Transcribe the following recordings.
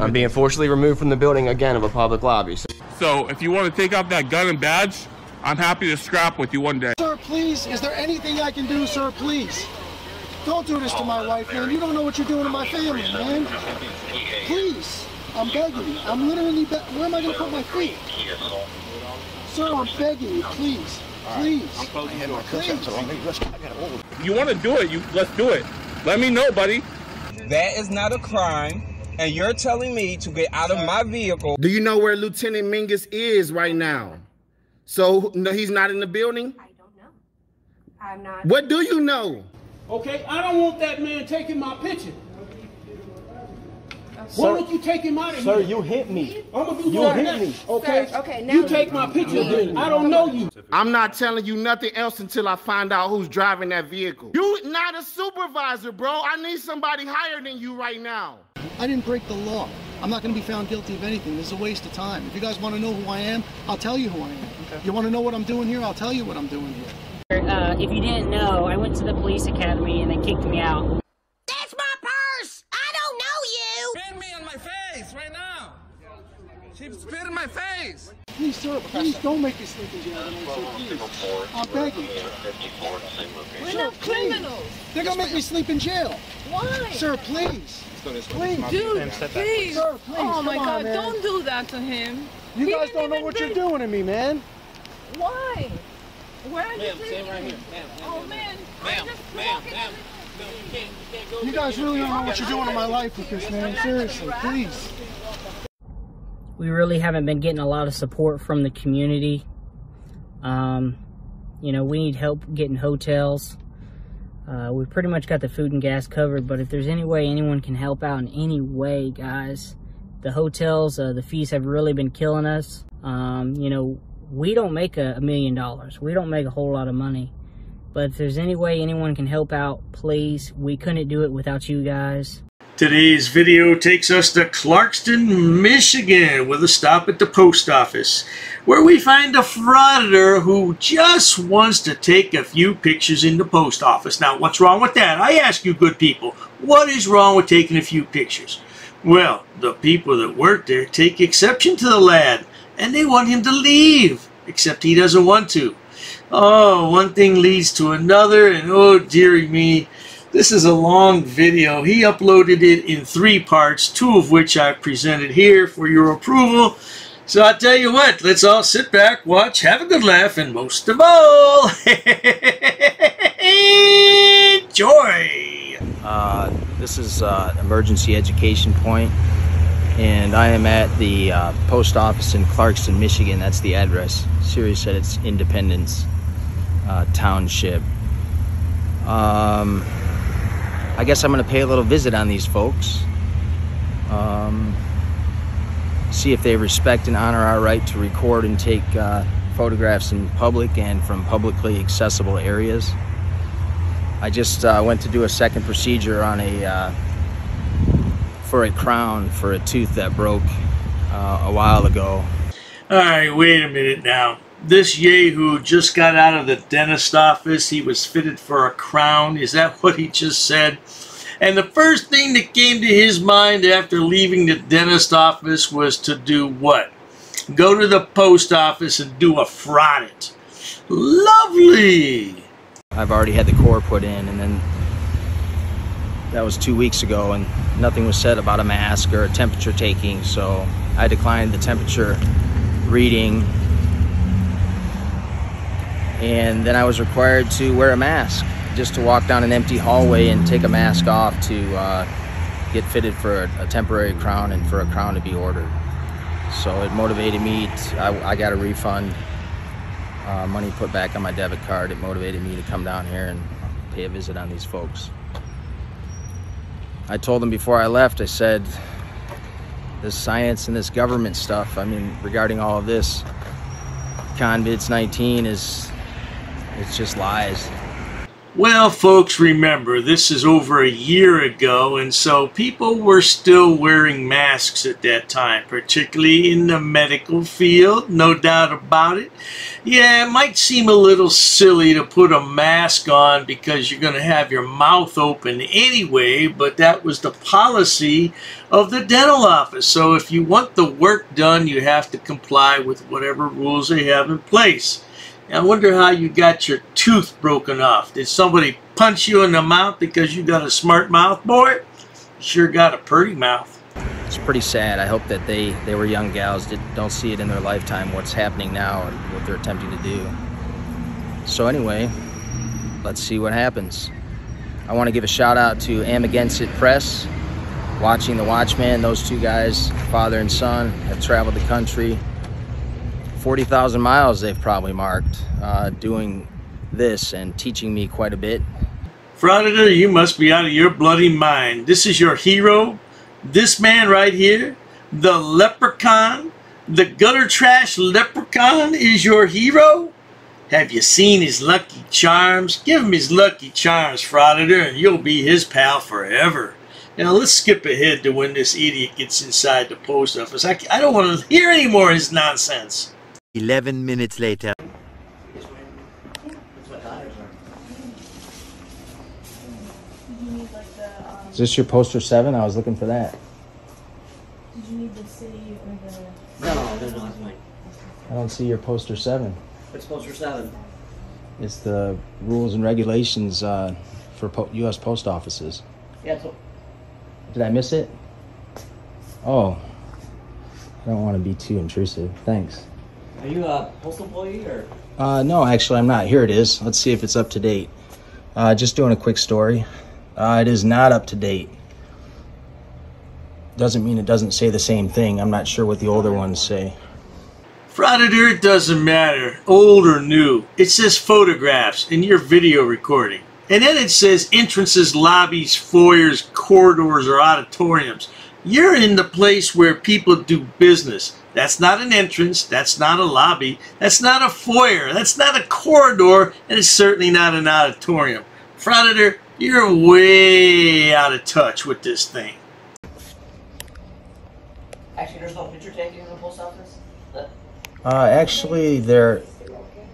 I'm being forcibly removed from the building again of a public lobby. So if you want to take off that gun and badge, I'm happy to scrap with you one day. Sir, please, is there anything I can do, sir, please? Don't do this to my wife, man. You don't know what you're doing to my family, man. Please, I'm begging you. I'm literally where am I going to put my feet? Sir, I'm begging you, please. Please. Please. You want to do it, let's do it. Let me know, buddy. That is not a crime, and you're telling me to get out of my vehicle. Do you know where Lieutenant Mingus is right now? So, no, he's not in the building? I don't know. I'm not. What do you know? Okay, I don't want that man taking my picture. Why don't you take him out of here? Sir, you hit me. I'm gonna do You that hit next, me. okay? Sir, okay, now you take my picture then. I don't know you. I'm not telling you nothing else until I find out who's driving that vehicle. You not a supervisor, bro. I need somebody higher than you right now. I didn't break the law. I'm not going to be found guilty of anything. This is a waste of time. If you guys want to know who I am, I'll tell you who I am. Okay. You want to know what I'm doing here? I'll tell you what I'm doing here. If you didn't know, I went to the police academy and they kicked me out. That's my purse! I don't know you! Spit me on my face right now. She spit in my face. Please, sir, please don't make me sleep in jail tonight, sir, please. I'm begging. We're not criminals! They're going to make me sleep in jail. Why? Sir, please. Please. Dude, please! Sir, please. Oh my Come God, on, man. don't do that to him. You He guys didn't don't know even what bring- you're doing to me, man. Why? Where are you Ma'am, taking stay right me? here. Ma'am, Oh man, ma'am, I'm just ma'am, walking. ma'am. No, you can't go. You guys really don't know what you're doing to my life with this, man. Seriously, please. We really haven't been getting a lot of support from the community. You know, we need help getting hotels. We pretty much got the food and gas covered, but if there's any way anyone can help out in any way, guys, the hotels, the fees have really been killing us. You know, we don't make $1 million. We don't make a whole lot of money. But if there's any way anyone can help out, please. We couldn't do it without you guys. Today's video takes us to Clarkston, Michigan, with a stop at the post office, where we find a frauditor who just wants to take a few pictures in the post office. Now, what's wrong with that? I ask you good people, what is wrong with taking a few pictures? Well, the people that work there take exception to the lad, and they want him to leave, except he doesn't want to. Oh, one thing leads to another, and oh, dearie me. This is a long video. He uploaded it in 3 parts, 2 of which I've presented here for your approval. So I tell you what, let's all sit back, watch, have a good laugh, and most of all, enjoy! This is emergency education point, and I am at the post office in Clarkston, Michigan. That's the address. Siri said it's Independence Township. I guess I'm going to pay a little visit on these folks. See if they respect and honor our right to record and take photographs in public and from publicly accessible areas. I just went to do a second procedure on for a crown for a tooth that broke a while ago. Alright, wait a minute now. This yahoo just got out of the dentist office. He was fitted for a crown. Is that what he just said? And the first thing that came to his mind after leaving the dentist office was to do what? Go to the post office and do a fraudit. Lovely! I've already had the core put in, and then that was 2 weeks ago, and nothing was said about a mask or a temperature taking, so I declined the temperature reading. And then I was required to wear a mask, just to walk down an empty hallway and take a mask off to get fitted for a temporary crown and for a crown to be ordered. So it motivated me, I got a refund, money put back on my debit card. It motivated me to come down here and pay a visit on these folks. I told them before I left, I said, this science and this government stuff, I mean, regarding all of this, CONVIDS-19 it's just lies. Well, folks, remember, this is over a year ago, and so people were still wearing masks at that time, particularly in the medical field, no doubt about it. Yeah, it might seem a little silly to put a mask on because you're going to have your mouth open anyway, but that was the policy of the dental office. So if you want the work done, you have to comply with whatever rules they have in place. I wonder how you got your tooth broken off. Did somebody punch you in the mouth because you got a smart mouth, boy? Sure got a pretty mouth. It's pretty sad. I hope that they were young gals, don't see it in their lifetime, what's happening now and what they're attempting to do. So anyway, let's see what happens. I want to give a shout out to Am Against It Press, Watching the Watchman. Those two guys, father and son, have traveled the country. 40,000 miles they've probably marked doing this and teaching me quite a bit. Frauditor, you must be out of your bloody mind. This is your hero? This man right here? The leprechaun? The gutter trash leprechaun is your hero? Have you seen his lucky charms? Give him his lucky charms, Frauditor, and you'll be his pal forever. Now let's skip ahead to when this idiot gets inside the post office. I don't want to hear any more of his nonsense. 11 minutes later. Is this your poster 7? I was looking for that. Did you need the city or the... No, they're not mine. I don't see your poster 7. What's poster 7? It's the rules and regulations for U.S. post offices. Yeah, so... Did I miss it? Oh. I don't want to be too intrusive. Thanks. Are you a postal employee or? No, actually I'm not. Here it is. Let's see if it's up to date. Just doing a quick story. It is not up to date. Doesn't mean it doesn't say the same thing. I'm not sure what the older ones say. Frauditor, it doesn't matter, old or new. It says photographs in your video recording. And then it says entrances, lobbies, foyers, corridors, or auditoriums. You're in the place where people do business. That's not an entrance, that's not a lobby, that's not a foyer, that's not a corridor, and it's certainly not an auditorium. Frauditor, you're way out of touch with this thing. Actually, there's no picture taking in the post office? Actually, there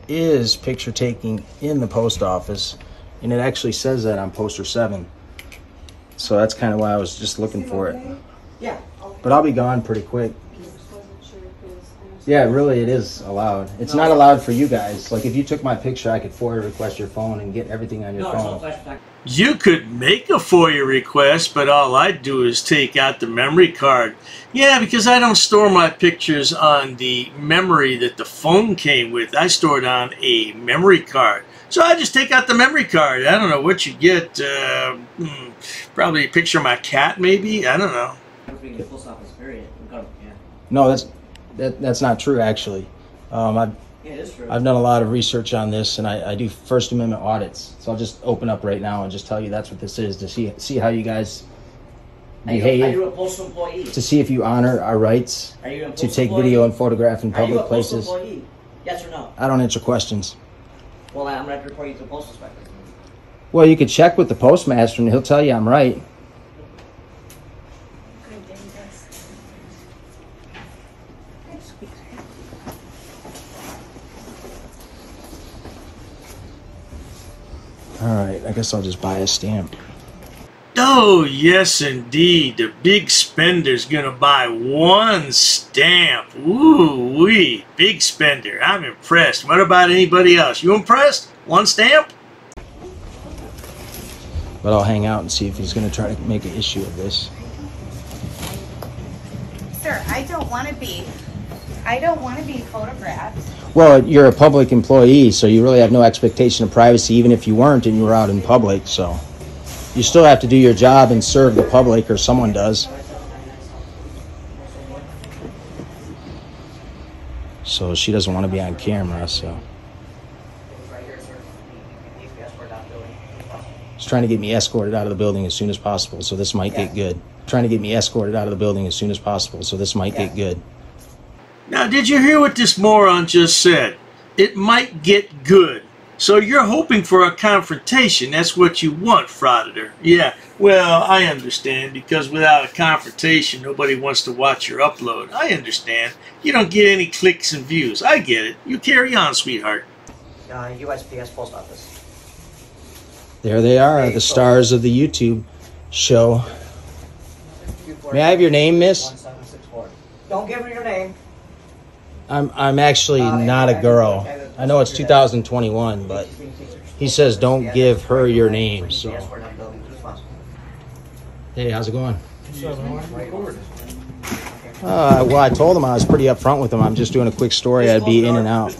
is picture taking in the post office, and it actually says that on poster 7. So that's kind of why I was just looking for it. Yeah. But I'll be gone pretty quick. Yeah, really, it is allowed. It's not allowed for you guys. Like, if you took my picture, I could FOIA request your phone and get everything on your phone. You could make a FOIA request, but all I'd do is take out the memory card. Yeah, because I don't store my pictures on the memory that the phone came with. I store it on a memory card. So I just take out the memory card. I don't know what you get. Probably a picture of my cat, maybe? I don't know. No, that's not true, actually. I've done a lot of research on this, and I do First Amendment audits. So I'll just open up right now and just tell you that's what this is, to see how you guys behave. Are you a postal employee? To see if you honor our rights to take video and photograph in public places. Are you a postal employee? Yes or no? I don't answer questions. Well, I'm going to have to report you to the postal inspector. Well, you could check with the postmaster, and he'll tell you I'm right. Alright, I guess I'll just buy a stamp. Oh, yes, indeed. The big spender's gonna buy one stamp. Ooh-wee. Big spender. I'm impressed. What about anybody else? You impressed? One stamp? But I'll hang out and see if he's gonna try to make an issue of this. Sir, I don't want to be photographed. Well, you're a public employee, so you really have no expectation of privacy, even if you weren't and you were out in public, so you still have to do your job and serve the public, or someone does. So she doesn't want to be on camera, so. She's trying to get me escorted out of the building as soon as possible, so this might get good. Trying to get me escorted out of the building as soon as possible, so this might get good. Now, did you hear what this moron just said? It might get good. So you're hoping for a confrontation. That's what you want, Frauditor. Yeah, well, I understand, because without a confrontation, nobody wants to watch your upload. I understand. You don't get any clicks and views. I get it. You carry on, sweetheart. USPS post office. There they are, the stars of the YouTube show. May I have your name, miss? 1764. Don't give her your name. I'm actually not a girl. I know it's 2021, but he says don't give her your name. So, hey, how's it going? Well, I told him I was pretty upfront with him. I'm just doing a quick story. I'd be in and out.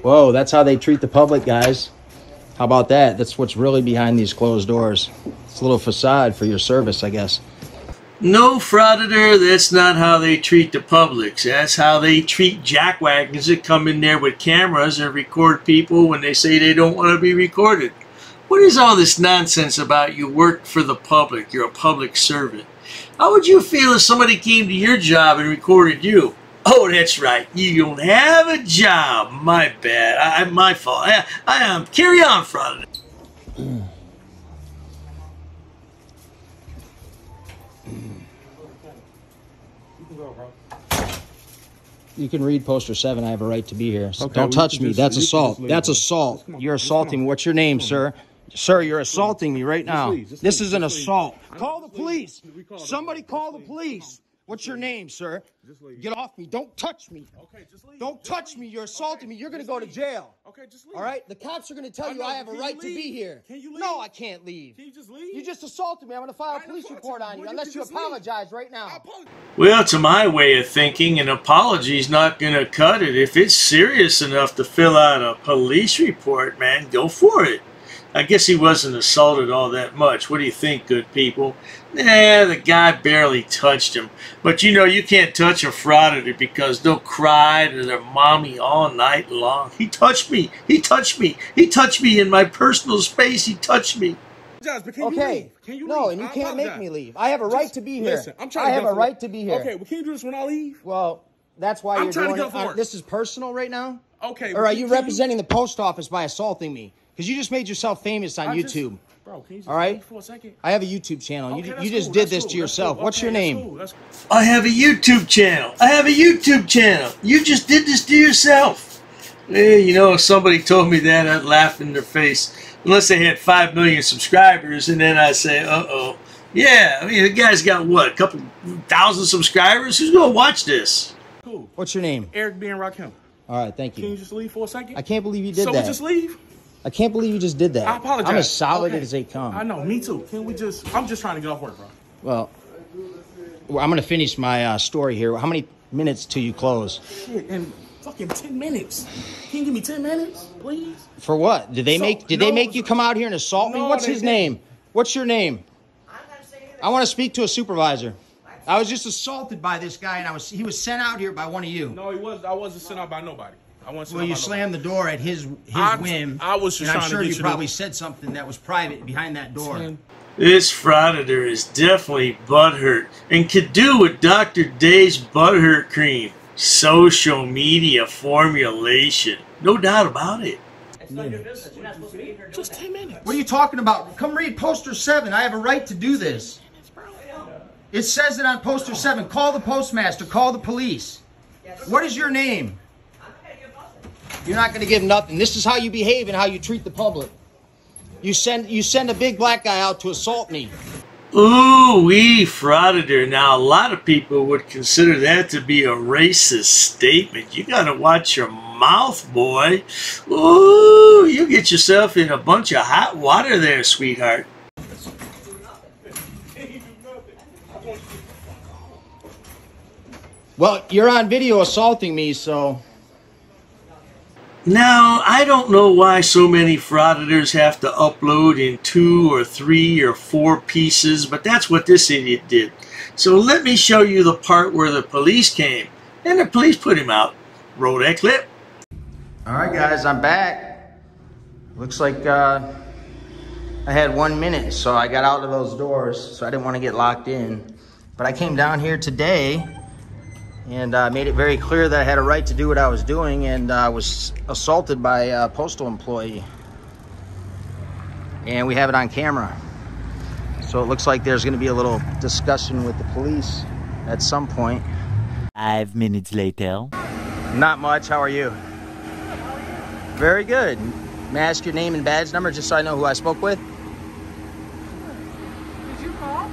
Whoa, that's how they treat the public, guys. How about that? That's what's really behind these closed doors. It's a little facade for your service, I guess. No, Frauditor, that's not how they treat the public. That's how they treat jackwagons that come in there with cameras and record people when they say they don't want to be recorded. What is all this nonsense about you work for the public, you're a public servant? How would you feel if somebody came to your job and recorded you? Oh, that's right, you don't have a job. My bad, my fault. Carry on, Frauditor. You can read poster 7. I have a right to be here. So okay, don't touch me. That's assault. That's assault. You're assaulting me. What's your name, sir? Sir, you're assaulting me right now. This is an assault. Call the police. Somebody call the police. What's your name, sir? Get off me. Don't touch me. Okay, just leave. Don't touch me. You're assaulting me. You're going to go to jail. Okay, just leave. All right? The cops are going to tell you I have a right to be here. Can you leave? No, I can't leave. Can you just leave? You just assaulted me. I'm going to file a police report on you unless you apologize right now. Well, to my way of thinking, an apology's not going to cut it. If it's serious enough to fill out a police report, man, go for it. I guess he wasn't assaulted all that much. What do you think, good people? Nah, the guy barely touched him. But you know, you can't touch a frauditor because they'll cry to their mommy all night long. He touched me. He touched me. He touched me in my personal space. He touched me. Okay. No, and you can't make me leave. I have a right to be here. Listen, I'm trying to I have a right to be here. Okay, well, can you do this when I leave? Well, that's why you're doing it. This is personal right now? Okay. Or are you representing the post office by assaulting me? Because you just made yourself famous on YouTube. Bro, can you just all right? wait for a second? I have a YouTube channel. Okay, you just did this to yourself. What's your name? I have a YouTube channel. I have a YouTube channel. You just did this to yourself. You know, if somebody told me that, I'd laugh in their face. Unless they had 5 million subscribers, and then I say, uh-oh. Yeah, I mean, the guy's got, what, a couple thousand subscribers? Who's going to watch this? Cool. What's your name? Eric B. Rakim. All right, thank you. Can you just leave for a second? I can't believe you did that. So we just leave? I can't believe you just did that. I apologize. I'm as solid as they come. I know, me too. Can we just, I'm just trying to get off work, bro. Well, I'm going to finish my story here. How many minutes till you close? Shit, in fucking 10 minutes. Can you give me 10 minutes, please? For what? Did they make you come out here and assault me? What's his name? What's your name? I want to speak to a supervisor. I was just assaulted by this guy, and he was sent out here by one of you. No, he was. I wasn't sent out by nobody. Well, you slammed the door at his whim. I was just and I'm trying sure to you probably said something that was private behind that door. This Frauditor is definitely butthurt and could do with Dr. Day's butthurt cream. Social media formulation. No doubt about it. It's not your business. You're not supposed to be here. Just 10 minutes. What are you talking about? Come read poster 7. I have a right to do this. It says it on poster 7. Call the postmaster. Call the police. What is your name? You're not going to give nothing. This is how you behave and how you treat the public. You send a big black guy out to assault me. Ooh-wee, Frauditor. Now, a lot of people would consider that to be a racist statement. You got to watch your mouth, boy. Ooh, you get yourself in a bunch of hot water there, sweetheart. Well, you're on video assaulting me, so... Now, I don't know why so many frauditors have to upload in 2 or 3 or 4 pieces, but that's what this idiot did. So let me show you the part where the police came, and the police put him out. Roll that clip. All right, guys, I'm back. Looks like I had 1 minute, so I got out of those doors, so I didn't want to get locked in. But I came down here today, and made it very clear that I had a right to do what I was doing, and was assaulted by a postal employee. And we have it on camera. So it looks like there's going to be a little discussion with the police at some point. 5 minutes later. Not much. How are you? Very good. May I ask your name and badge number just so I know who I spoke with? Did you call?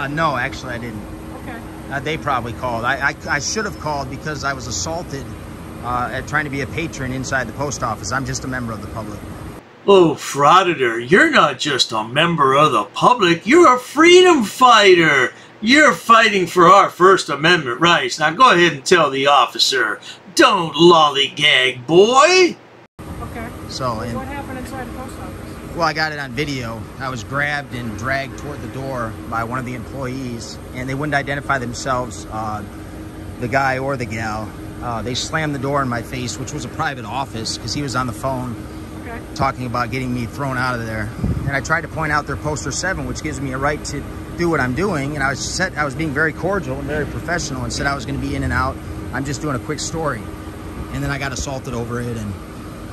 No, actually I didn't. Okay. They probably called. I should have called because I was assaulted at trying to be a patron inside the post office. I'm just a member of the public. Oh, Frauditor, you're not just a member of the public, you're a freedom fighter. You're fighting for our First Amendment rights. Now go ahead and tell the officer, don't lollygag, boy. Okay. So, what happened inside the post office? Well, I got it on video. I was grabbed and dragged toward the door by one of the employees, and they wouldn't identify themselves, the guy or the gal. They slammed the door in my face, which was a private office, because he was on the phone talking about getting me thrown out of there. And I tried to point out their poster 7, which gives me a right to do what I'm doing, and I was being very cordial and very professional and said I was going to be in and out. I'm just doing a quick story. And then I got assaulted over it, and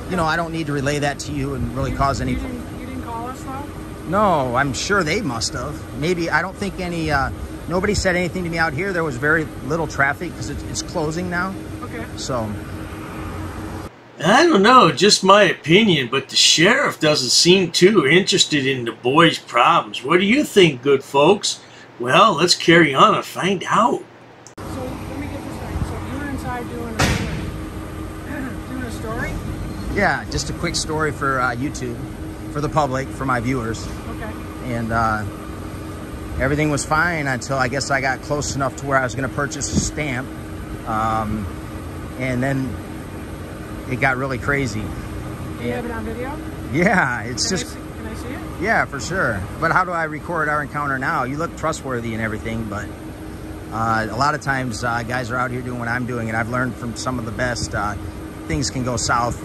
you know, I don't need to relay that to you and really cause any... You didn't call us though? No, I'm sure they must have. Maybe, I don't think any, nobody said anything to me out here. There was very little traffic because it's closing now. Okay. So... I don't know, just my opinion, but the sheriff doesn't seem too interested in the boy's problems. What do you think, good folks? Well, let's carry on and find out. So, let me get this right. So, you were inside doing a story? Yeah, just a quick story for YouTube, for the public, for my viewers. Okay. And everything was fine until I guess I got close enough to where I was going to purchase a stamp. And then it got really crazy. Do you have it on video? Yeah, it's Can just... Can I see it? Yeah, for sure. But how do I record our encounter now? You look trustworthy and everything, but a lot of times guys are out here doing what I'm doing, and I've learned from some of the best. Things can go south,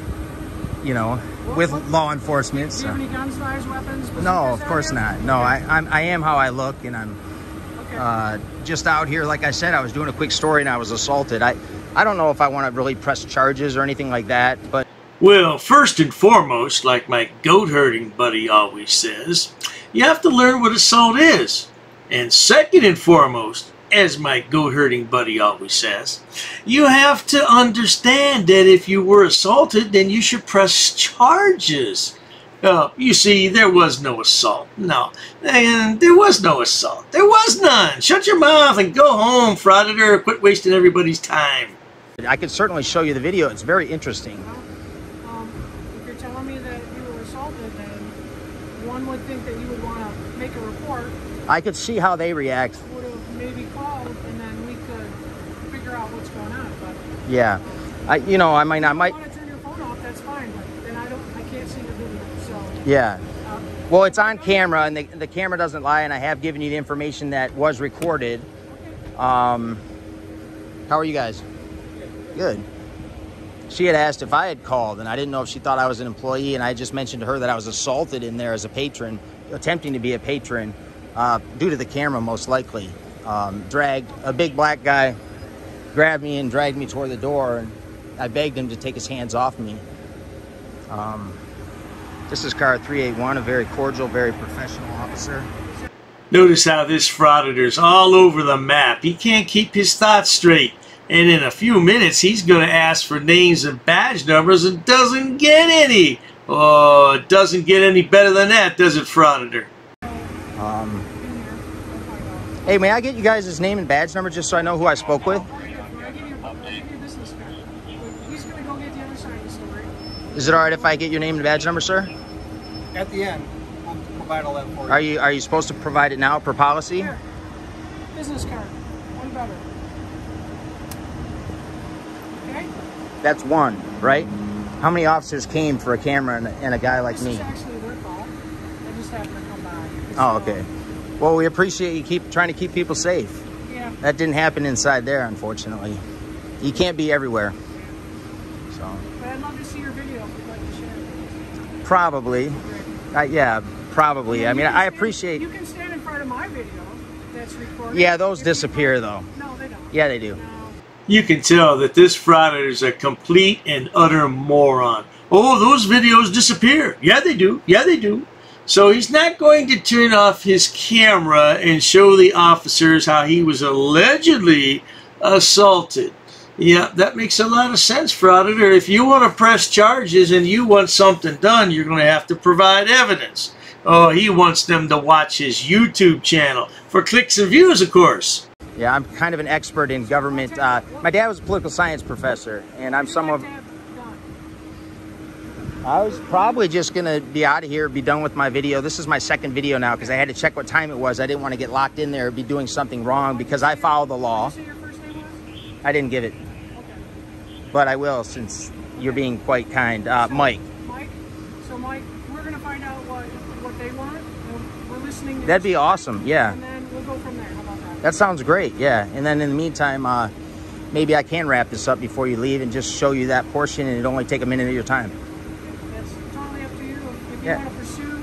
you know, with law enforcement. Do you have any guns, knives, weapons? No, of course not. No, I am how I look, and I'm just out here. Like I said, I was doing a quick story and I was assaulted. I don't know if I want to really press charges or anything like that, but... Well, first and foremost, like my goat herding buddy always says, you have to learn what assault is. And second and foremost, as my goat herding buddy always says, you have to understand that if you were assaulted, then you should press charges. You see, there was no assault. No, and there was no assault. There was none. Shut your mouth and go home, Frauditor. Quit wasting everybody's time. I could certainly show you the video. It's very interesting. If you're telling me that you were assaulted, then one would think that you would want to make a report. I could see how they react. Would have maybe called, and then we could figure out what's going on. But yeah, you know, I might not. If you want to turn your phone off, that's fine. But then I can't see the video. So yeah. Well, it's on camera, and the camera doesn't lie, and I have given you the information that was recorded. How are you guys? Good. She had asked if I had called, and I didn't know if she thought I was an employee, and I just mentioned to her that I was assaulted in there as a patron, attempting to be a patron, due to the camera, most likely. Dragged, a big black guy grabbed me and dragged me toward the door, and I begged him to take his hands off me. This is car 381, a very cordial, very professional officer. Notice how this Frauditor's all over the map. He can't keep his thoughts straight. And in a few minutes, he's going to ask for names and badge numbers and doesn't get any. Oh, it doesn't get any better than that, does it, Frauditor? Hey, may I get you guys' name and badge number just so I know who I spoke with? Is it all right if I get your name and badge number, sir? At the end, we'll provide all that for you. Are you supposed to provide it now per policy? Here. Business card. One better. Okay? That's one, right? How many officers came for a camera and a guy like me? This is actually their call. They just happened to come by. Oh, okay. Well, we appreciate you trying to keep people safe. Yeah. That didn't happen inside there, unfortunately. You can't be everywhere. So. But I'd love to see your video if you'd like to share it. Probably. Yeah, probably. I mean, I appreciate... You can stand in front of my video that's recorded. Yeah, those disappear, though. No, they don't. Yeah, they do. You can tell that this frauditor is a complete and utter moron. Oh, those videos disappear. Yeah, they do. Yeah, they do. So he's not going to turn off his camera and show the officers how he was allegedly assaulted. Yeah, that makes a lot of sense, Frauditor. If you want to press charges and you want something done, you're going to have to provide evidence. Oh, he wants them to watch his YouTube channel for clicks and views, of course. Yeah, I'm kind of an expert in government. My dad was a political science professor, and I'm somewhat... I was probably just going to be out of here, be done with my video. This is my second video now because I had to check what time it was. I didn't want to get locked in there, be doing something wrong because I follow the law. I didn't give it. But I will since you're being quite kind. Mike. Mike? So Mike, we're going to find out what they want. We're listening. That'd be awesome, yeah. And then we'll go from there. How about that? That sounds great, yeah. And then in the meantime, maybe I can wrap this up before you leave and just show you that portion and it'll only take a minute of your time. That's totally up to you. If you want to pursue.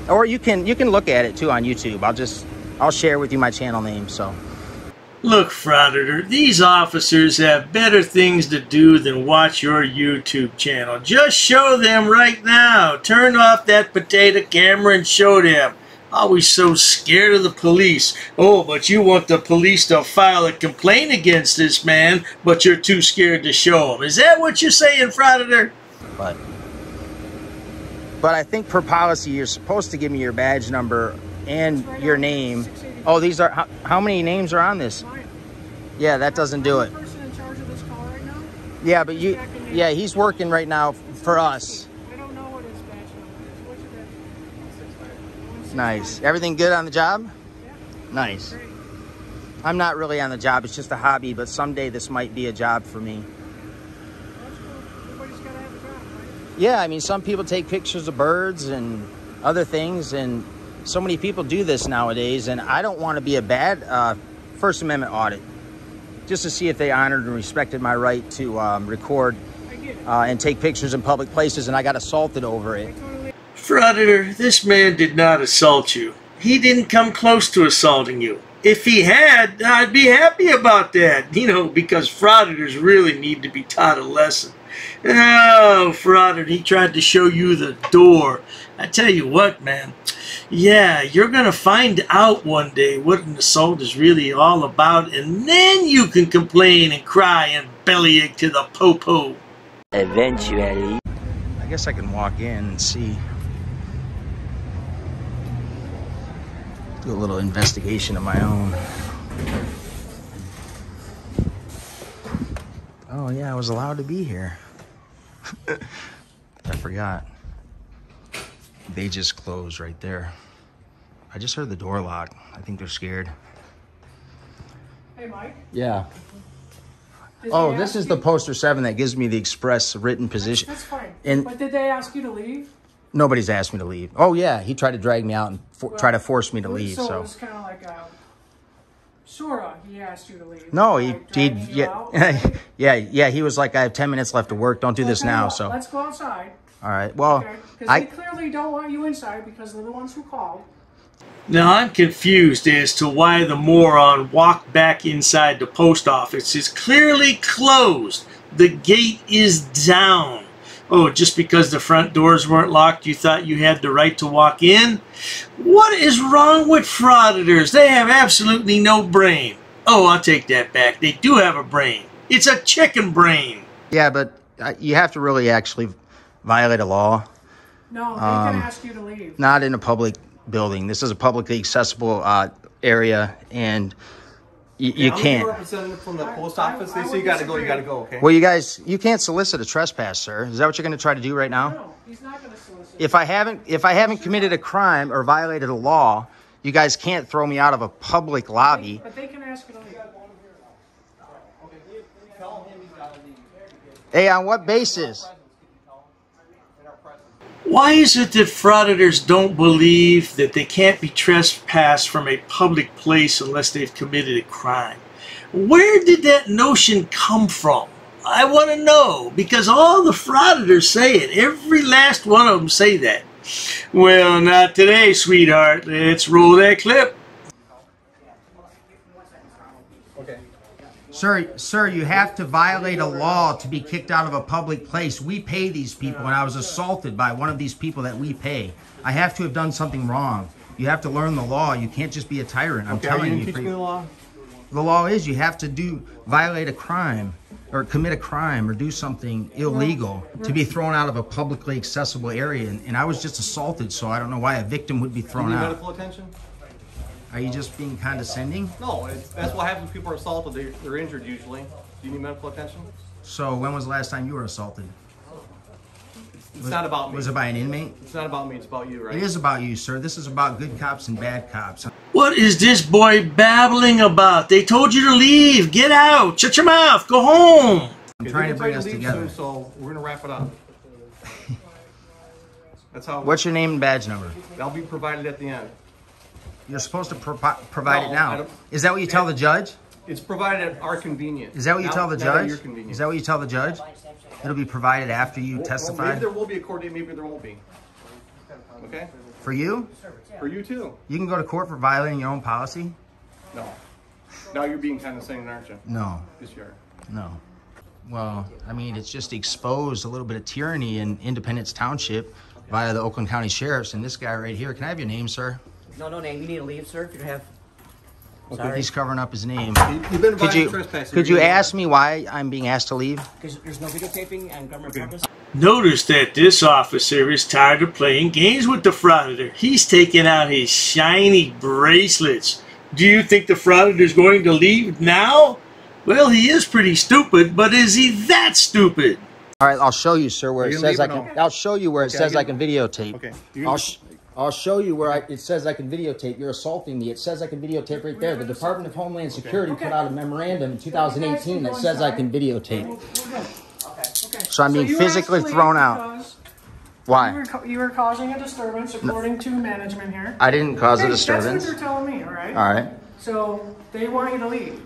Or you can look at it too on YouTube. I'll share with you my channel name, so. Look, Frauditor, these officers have better things to do than watch your YouTube channel. Just show them right now. Turn off that potato camera and show them. Always so scared of the police. Oh, but you want the police to file a complaint against this man, but you're too scared to show him. Is that what you're saying, Frauditor? But I think per policy, you're supposed to give me your badge number and your name. Oh, these are, how many names are on this? Yeah, that doesn't do it. Yeah, but yeah, he's working right now for us. I don't know what his badge number is. What's your badge? Nice. Everything good on the job? Yeah. Nice. Great. I'm not really on the job. It's just a hobby, but someday this might be a job for me. That's cool. Everybody's got to have a job, right? Yeah, I mean, some people take pictures of birds and other things, and so many people do this nowadays, and I don't want to be a bad First Amendment audit. Just to see if they honored and respected my right to record and take pictures in public places, and I got assaulted over it. Frauditor, this man did not assault you. He didn't come close to assaulting you. If he had, I'd be happy about that, you know, because frauditors really need to be taught a lesson. Oh, Frauditor, he tried to show you the door. I tell you what, man. Yeah, you're going to find out one day what an assault is really all about, and then you can complain and cry and bellyache to the po-po. Eventually. I guess I can walk in and see. Do a little investigation of my own. Oh yeah, I was allowed to be here. I forgot. They just closed right there. I just heard the door lock. I think they're scared. Hey, Mike. Yeah. Oh, this is the poster 7 that gives me the express written position. That's fine. And but did they ask you to leave? nobody's asked me to leave. Oh yeah, he tried to drag me out and try to force me to leave. So So it was kind of like a, sorta, he asked you to leave. no, Yeah. he was like, I have 10 minutes left to work. Don't do this now. So let's go outside. all right. Well, Okay? Because they clearly don't want you inside because they're the ones who called. Now I'm confused as to why the moron walked back inside the post office. It's clearly closed. The gate is down. Oh, just because the front doors weren't locked, you thought you had the right to walk in? What is wrong with frauditors? They have absolutely no brain. Oh, I'll take that back. They do have a brain. It's a chicken brain. yeah, but you have to really actually violate a law. No, they can ask you to leave. Not in a public building. This is a publicly accessible area, and you I'm can't. a representative from the post office. They say you gotta go, okay? Well, you can't solicit a trespass, sir. Is that what you're going to try to do right now? No, he's not going to solicit. If I haven't committed a crime or violated a law, you guys can't throw me out of a public lobby. But they can ask you to leave. Hey, on what basis? Why is it that frauditors don't believe that they can't be trespassed from a public place unless they've committed a crime? Where did that notion come from? I want to know, because all the frauditors say it. Every last one of them say that. Well, not today, sweetheart. Let's roll that clip. Okay. Sir, you have to violate a law to be kicked out of a public place. We pay these people, and I was assaulted by one of these people that we pay. I have to have done something wrong. You have to learn the law. You can't just be a tyrant. I'm telling you. Teach me the law? The law is you have to violate a crime or commit a crime or do something illegal to be thrown out of a publicly accessible area. And I was just assaulted, so I don't know why a victim would be thrown You need out. medical attention? Are you just being condescending? No, that's what happens when people are assaulted. They're injured usually. Do you need medical attention? So when was the last time you were assaulted? It's not about me. Was it by an inmate? It's not about me, it's about you, right? It is about you, sir. This is about good cops and bad cops. What is this boy babbling about? They told you to leave. Get out. Shut your mouth. Go home. I'm trying to bring us together. Soon, so we're going to wrap it up. That's how. What's your name and badge number? That'll be provided at the end. You're supposed to provide it now. Is that what you tell the judge? It's provided at our convenience. Is that what you tell the Not at judge? your convenience. Is that what you tell the judge? It'll be provided after you Well, testify? maybe there will be a court date, maybe there won't be. Okay? For you? For you too. You can go to court for violating your own policy? No. Now you're being condescending, aren't you? No. Yes, you are. No. Well, I mean, it's just exposed a little bit of tyranny in Independence Township via the Oakland County Sheriffs. And this guy right here, can I have your name, sir? No name. You need to leave, sir, if you have... Okay, he's covering up his name. You've been invited to trespass. Could you ask me why I'm being asked to leave? Because there's no videotaping and government purpose. Notice that this officer is tired of playing games with the Frauditor. He's taking out his shiny bracelets. Do you think the Frauditor is going to leave now? Well, he is pretty stupid, but is he that stupid? All right, I'll show you, sir, where it says I can. I'll show you where it says I can videotape. Okay. I'll show you where it says I can videotape. You're assaulting me. It says I can videotape right there. The Department of Homeland Security put out a memorandum in 2018 that says I can videotape. So I'm being physically thrown out. Why? You were causing a disturbance according to management here. I didn't cause a disturbance. That's what you're telling me, all right? All right. So they want you to leave.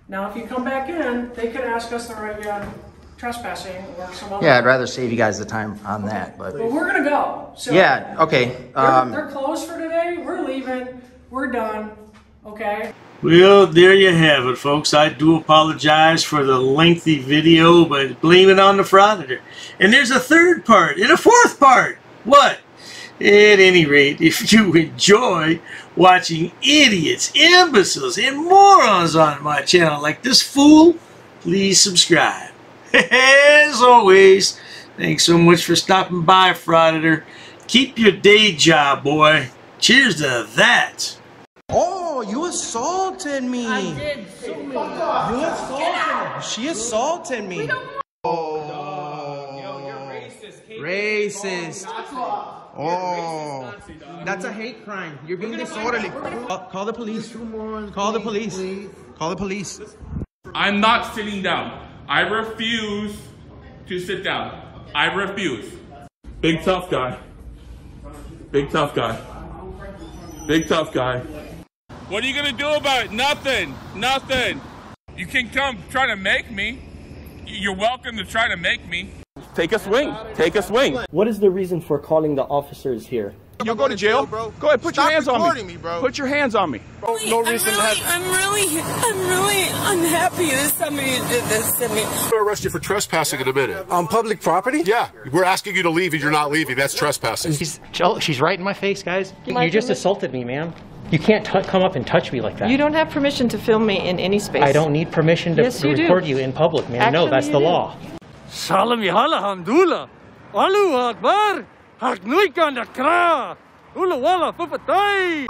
Now, if you come back in, they could ask us to write you out trespassing or some other... Yeah, I'd rather save you guys the time on that, but we're going to go. So yeah, okay. They're closed for today. We're leaving. We're done. Okay? Well, there you have it, folks. I do apologize for the lengthy video, but blame it on the Frauditor. And there's a third part and a fourth part. What? At any rate, if you enjoy watching idiots, imbeciles, and morons on my channel like this fool, please subscribe. As always, thanks so much for stopping by, Frauditor. Keep your day job, boy. Cheers to that. Oh, you assaulted me. I did. So many. You assaulted me. She assaulted me. Yo, you're racist. Racist. Oh, that's a hate crime. You're being disorderly. Call the police. Call the police. Call the police. I'm not sitting down. I refuse to sit down. I refuse. Big tough guy. Big tough guy. Big tough guy. What are you gonna do about it? Nothing. Nothing. You can come try to make me. You're welcome to try to make me. Take a swing. Take a swing. What is the reason for calling the officers here? You'll go to jail, bro. Go ahead, put your hands on me. Put your hands on me. No reason to have. I'm really unhappy that somebody did this to me. We'll arrest you for trespassing in a minute. On public property? Yeah, we're asking you to leave and you're not leaving. That's trespassing. She's right in my face, guys. You just assaulted me, ma'am. You can't come up and touch me like that. You don't have permission to film me in any space. I don't need permission to Yes, you do. record you in public, ma'am. No, that's the law. Salam alhamdulillah. Allahu Akbar. Harknuikan da kra. Ula wala fafatay.